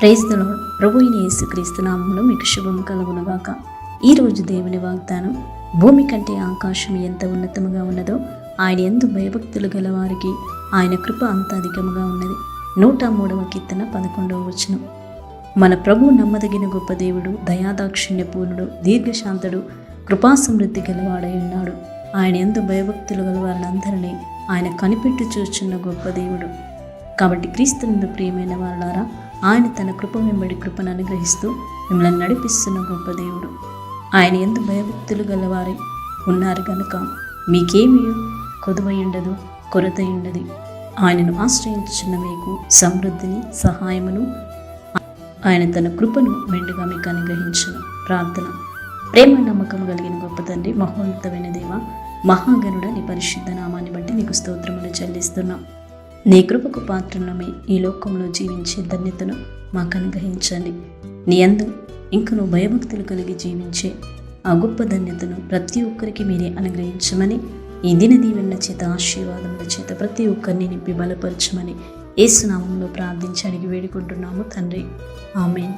Praise the lord. ప్రభు అయిన యేసుక్రీస్తు నామములో మీకు శుభము కలుగునుగాక. ఈరోజు దేవుని వాగ్దానం, భూమి కంటే ఆకాశం ఎంత ఉన్నతముగా ఉన్నదో ఆయన యందు భయభక్తులు గల వారికి ఆయన కృప అంత అధికముగా ఉన్నది. 103వ కీర్తన 11వ వచనం. మన ప్రభు నమ్మదగిన గొప్ప దేవుడు, దయాదాక్షిణ్య పూర్ణుడు, దీర్ఘశాంతుడు, కృపాసమృద్ధి గలవాడై ఉన్నాడు. ఆయన యందు భయభక్తులు గల వారినందరినీ ఆయన కనిపెట్టు చూచున్న గొప్ప దేవుడు. కాబట్టి క్రీస్తునందు ప్రియమైన వారులారా, ఆయన తన కృప వెంబడి కృపను అనుగ్రహిస్తూ మిమ్మల్ని నడిపిస్తున్న గొప్ప దేవుడు. ఆయన యందు భయభక్తులు గలవారై ఉన్నారు కనుక మీకేమీ కొదువై ఉండదు, కొరత ఉండదు. ఆయనను ఆశ్రయించున్న మీకు సమృద్ధిని, సహాయమును ఆయన తన కృపను మెండుగా మీకు అనుగ్రహించును. ప్రార్థన. ప్రేమ నమ్మకం కలిగిన గొప్ప తండ్రి, మహోన్నతమైన దేవ, మహాగణుడ, నీ పరిశుద్ధ నామాన్ని బట్టి నీకు స్తోత్రములు చెల్లిస్తున్నాం. నీ కృపకు పాత్రలమే ఈ లోకంలో జీవించే ధన్యతను మాకు అనుగ్రహించండి. నీ యందు ఇంకను భయభక్తులు కలిగి జీవించే ఆ గొప్ప ధన్యతను ప్రతి ఒక్కరికి మీరే అనుగ్రహించమని, ఈ దిన దీవెనల చేత, ఆశీర్వాదముల చేత ప్రతి ఒక్కరిని నింపి బలపరచమని యేసు నామములో ప్రార్థించి అడిగి వేడుకుంటున్నాము తండ్రి. ఆమేన్.